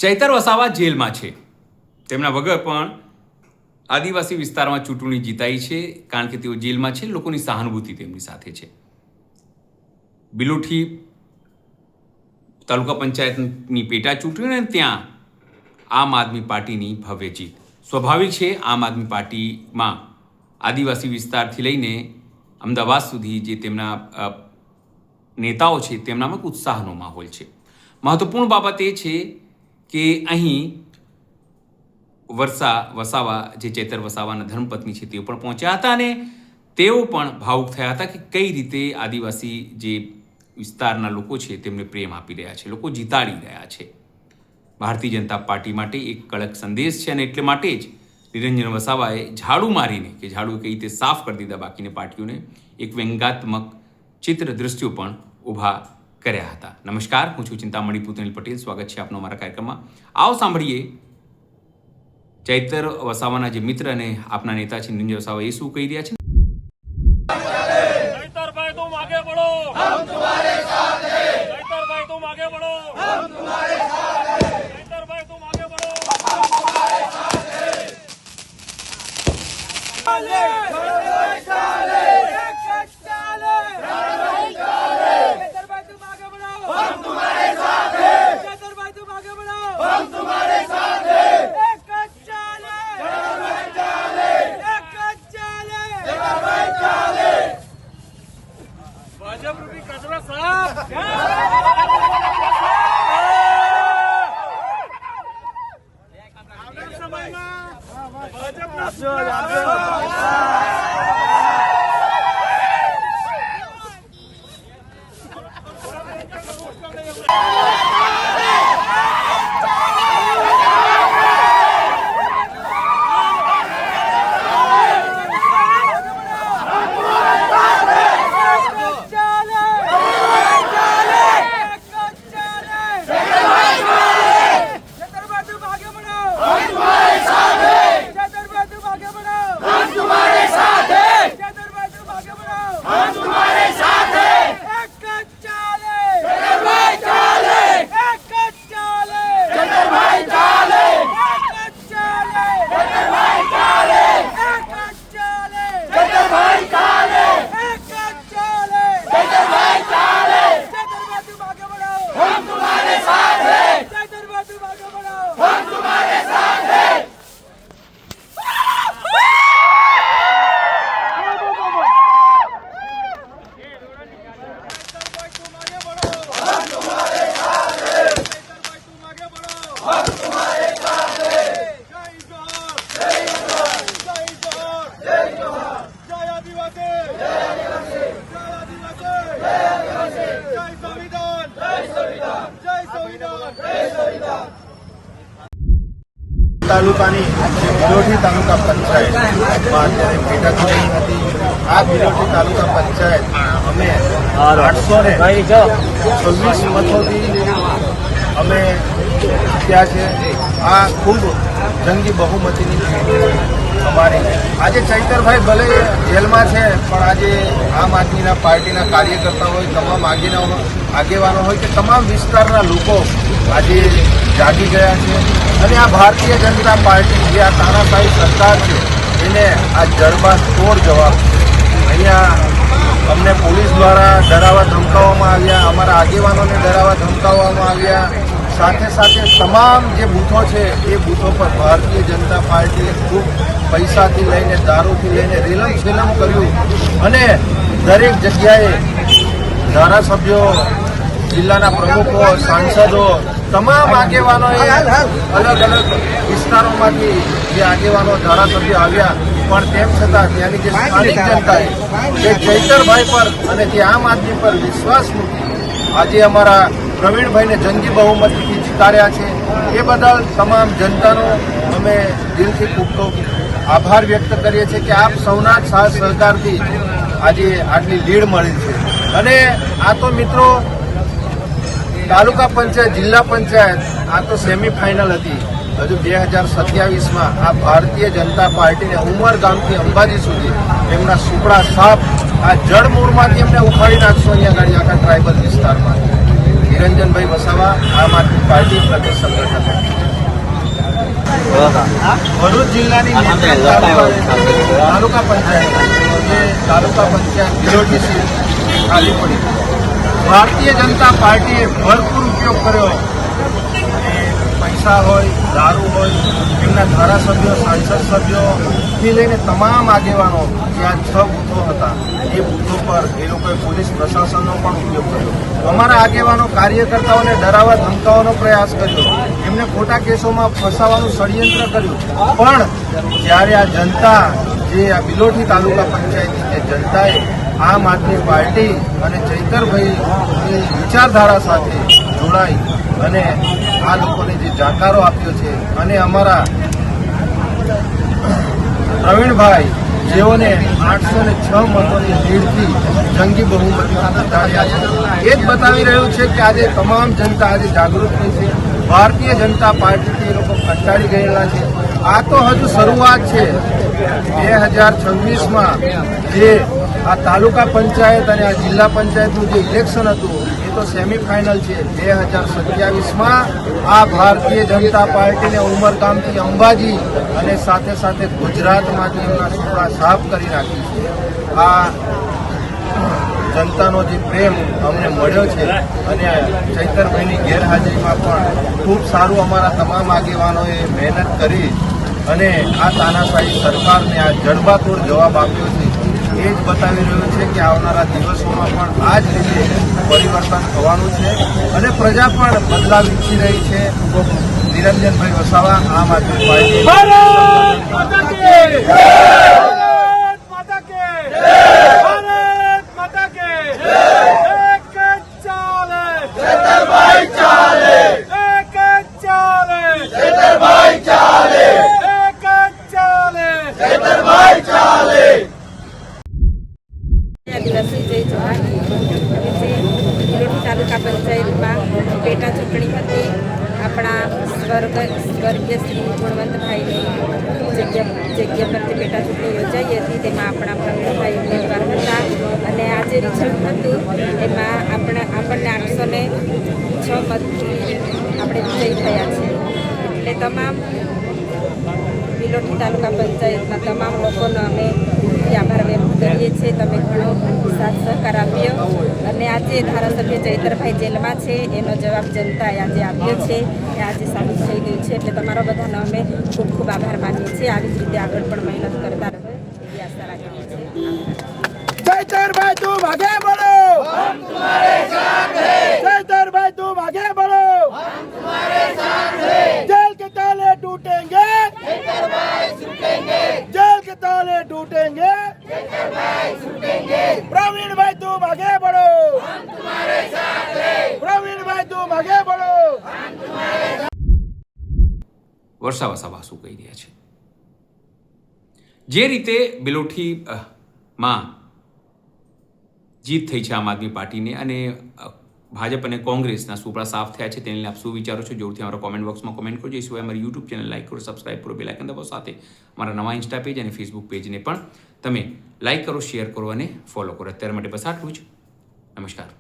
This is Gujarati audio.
ચૈતર વસાવા જેલમાં છે. તેમના વગર પણ આદિવાસી વિસ્તારમાં ચૂંટણી જીતાઈ છે, કારણ કે તેઓ જેલમાં છે. લોકોની સહાનુભૂતિ તેમની સાથે છે. બિલોઠી તાલુકા પંચાયતની પેટા ચૂંટણી અને ત્યાં આમ આદમી પાર્ટીની ભવ્ય જીત. સ્વાભાવિક છે, આમ આદમી પાર્ટીમાં આદિવાસી વિસ્તારથી લઈને અમદાવાદ સુધી જે તેમના નેતાઓ છે તેમનામાં ઉત્સાહનો માહોલ છે. મહત્વપૂર્ણ બાબત એ છે કે અહીં વસાવા જે ચૈતર વસાવાના ધર્મપત્ની છે તેઓ પણ પહોંચ્યા હતા અને તેઓ પણ ભાવુક થયા હતા કે કઈ રીતે આદિવાસી જે વિસ્તારના લોકો છે તેમને પ્રેમ આપી રહ્યા છે, લોકો જીતાડી રહ્યા છે. ભારતીય જનતા પાર્ટી માટે એક કડક સંદેશ છે અને એટલે માટે જ નિરંજન વસાવાએ ઝાડુ મારીને કે ઝાડુ કઈ રીતે સાફ કરી દીધા બાકીની પાર્ટીઓને એક વ્યંગાત્મક ચિત્ર દ્રશ્યો પણ ઊભા કર્યા હતા. નમસ્કાર, હું છું ચિંતામણી પુતનેલ પટેલ. સ્વાગત છે આપનો અમારા કાર્યક્રમમાં. આવો સાંભળીએ ચૈતર વસાવાના જે મિત્ર અને આપના નેતા છે નિરંજન વસાવા એ શું કહી રહ્યા છે. चैतरभाई तुम आगे बढ़ो, हम तुम्हारे साथ हैं. चैतरभाई तुम आगे बढ़ो, हम तुम्हारे साथ हैं. चैतरभाई तुम आगे बढ़ो, हम तुम्हारे साथ हैं. चाले चाले चाले चाले. चैतरभाई तुम आगे बढ़ो, हम तुम्हारे साथ हैं. चैतरभाई तुम आगे बढ़ो, हम तुम्हारे साथ हैं. एक चाले चैतरभाई चाले, एक चाले चैतरभाई चाले. भाजप रूपी कचरा साफ. આવનાર સમયમાં તાલુકાની બિલોઠી તાલુકા પંચાયતમાં અત્યારે પેટા ચૂંટણી હતી. આ બિલોઠી તાલુકા પંચાયત અમે 826 મતોથી અમે જીત્યા છે. આ ખૂબ જંગી બહુમતીની અમારી. આજે ચૈતરભાઈ ભલે જેલમાં છે પણ આજે આમ આદમીના પાર્ટીના કાર્યકર્તા હોય, તમામ આગેવાનો હોય કે તમામ વિસ્તારના લોકો આજે જાગી ગયા છે અને આ ભારતીય જનતા પાર્ટી જે આ તાનાશાહી સરકાર છે એને આ જડબાતોડ જવાબ. અહીંયા અમને પોલીસ દ્વારા ડરાવવા ધમકાવવામાં આવ્યા, અમારા આગેવાનોને ડરાવવા ધમકાવવામાં આવ્યા. સાથે સાથે તમામ જે બૂથો છે એ બૂથો પર ભારતીય જનતા પાર્ટીએ ખૂબ પૈસાથી લઈને દારૂથી લઈને રેલમ છેલમ કર્યું અને દરેક જગ્યાએ ધારાસભ્યો, જિલ્લાના પ્રમુખો, સાંસદો, તમામ આગેવાનોએ અલગ અલગ વિસ્તારોમાંથી જે આગેવાનો ધારાસભ્યો આવ્યા પણ તેમ છતાં ત્યાંની જે સ્થાનિક જનતાએ જે ચૈતરભાઈ પર અને જે આમ આદમી પર વિશ્વાસ મૂકી આજે અમારા પ્રવીણભાઈને જંગી બહુમતીથી જીતાડ્યા છે. એ બદલ તમામ જનતાનો અમે દિલથી ખૂબ ખૂબ આભાર વ્યક્ત કરીએ છીએ કે આપ સૌના સાથ સહકારથી આજે આટલી લીડ મળી છે. અને આ તો મિત્રો તાલુકા પંચાયત, જિલ્લા પંચાયત આ તો સેમીફાઇનલ હતી. હજુ 2027માં આ ભારતીય જનતા પાર્ટીને ઉમરગામથી અંબાજી સુધી એમના સુપડા સાપ આ જળમૂળમાંથી એમને ઉખાડી નાખશો અહીંયા આગળ આખા ટ્રાઇબલ વિસ્તારમાં. નિરંજનભાઈ વસાવા, આમ આદમી પાર્ટી પ્રદેશ સંગઠન. ભરૂચ જિલ્લાની નેત્રંગ તાલુકા પંચાયત, જે તાલુકા પંચાયત બિલોટી સીટ ખાલી પડી, ભારતીય જનતા પાર્ટીએ ભરપૂર ઉપયોગ કર્યો. પૈસા હોય, દારૂ હોય, એમના ધારાસભ્યો, સાંસદ સભ્યોથી લઈને તમામ આગેવાનો ત્યાં 6 બૂથો હતા, એ બૂથો પર એ લોકોએ પોલીસ પ્રશાસનનો પણ ઉપયોગ કર્યો. અમારા આગેવાનો કાર્યકર્તાઓને ડરાવવા ધમકાવવાનો પ્રયાસ કર્યો, એમને ખોટા કેસોમાં ફસાવાનું ષડયંત્ર કર્યું. પણ જ્યારે આ જનતા, જે આ બિલોટી તાલુકા પંચાયતની જે જનતાએ આમ આદમી પાર્ટી અને ચૈતરભાઈની વિચારધારા સાથે જોડાઈ અને આ લોકોને જે જાકારો આપ્યો છે, અને અમારા પ્રવીણભાઈ, જેઓને 806 મતોની લીડથી જંગી બહુમતીથી જીતાડ્યા છે, એ જ બતાવી રહ્યું છે કે આજે તમામ જનતા આજે જાગૃત થઈ છે. ભારતીય જનતા પાર્ટીથી એ લોકો કંટાળી ગયેલા છે. આ તો હજુ શરૂઆત છે. 2026માં જે આ તાલુકા પંચાયત અને આ જિલ્લા પંચાયતનું જે ઇલેક્શન હતું, એ તો સેમીફાઇનલ છે. 2027માં આ ભારતીય જનતા પાર્ટીને ઉમરગામથી અંબાજી અને સાથે સાથે ગુજરાતમાંથી એમના સુપડા સાફ કરી નાખી છે. આ જનતાનો જે પ્રેમ અમને મળ્યો છે, અને ચૈતરભાઈની ગેરહાજરીમાં પણ ખૂબ સારું અમારા તમામ આગેવાનોએ મહેનત કરી અને આ તાનાશાહી સરકારને આ જડબાતોડ જવાબ આપ્યો છે. એ જ બતાવી રહ્યું છે કે આવનારા દિવસોમાં પણ આ જ રીતે પરિવર્તન થવાનું છે, અને પ્રજા પણ બદલાવ ઈચ્છી રહી છે. નિરંજનભાઈ વસાવા, આમ આદમી પાર્ટી. આદિવાસી જય ચૌહાણ, જે બિલોટી તાલુકા પંચાયતમાં પેટા ચૂંટણી હતી. આપણા સ્વર્ગીય શ્રી ગુણવંતભાઈની જગ્યા પરથી પેટા ચૂંટણી યોજાઈ હતી. તેમાં આપણા પ્રવીણભાઈ ઉમેદવાર હતા, અને આ જે રિઝલ્ટ હતું એમાં આપણને 806 મતથી આપણે વિજયી થયા છે. એટલે તમામ બિલોટી તાલુકા પંચાયતના તમામ લોકોનો અમે આભાર વ્યક્ત કરીએ છીએ. તમે ઘણો સાથ સહકાર આપ્યો, અને આજે ધારાસભ્ય ચૈતરભાઈ જેલમાં છે, એનો જવાબ જનતાએ આજે આપ્યો છે, એ આજે સાબિત થઈ ગયું છે. એટલે તમારો બધાનો અમે ખૂબ ખૂબ આભાર માનીએ છીએ. આવી જ રીતે આગળ પણ મહેનત કરતા રહો એવી આશા રાખીએ છીએ. चैतरभाई तुम आगे बढ़ो, हम तुम्हारे साथ हैं. चैतरभाई तुम आगे बढ़ो, हम तुम्हारे साथ हैं. जेल के ताले टूटेंगे, चैतरभाई छूटेंगे. जेल के ताले टूटेंगे, चैतरभाई छूटेंगे. प्रवीणभाई तुम आगे बढ़ो, हम तुम्हारे साथ हैं. प्रवीणभाई तुम आगे बढ़ो, हम तुम्हारे साथ. વર્ષા વસાવા શું કહી રહ્યા છે? જે રીતે બિલોઠીમાં જીત થઈ છે આમ આદમી પાર્ટીને, અને ભાજપ અને કોંગ્રેસના સુપડા સાફ થયા છે, તેને લઈને આપ શું વિચારો છો? જરૂરથી અમારા કોમેન્ટ બોક્સમાં કોમેન્ટ કરજો. એ સિવાય અમારી યુટ્યુબ ચેનલ લાઈક કરો, સબસ્ક્રાઈબ કરો, બેલ આઇકન દબાવો. સાથે અમારા નવા ઇન્સ્ટા પેજ અને ફેસબુક પેજને પણ તમે લાઈક કરો, શેર કરો અને ફોલો કરો. અત્યારે માટે બસ આટલું જ. નમસ્કાર.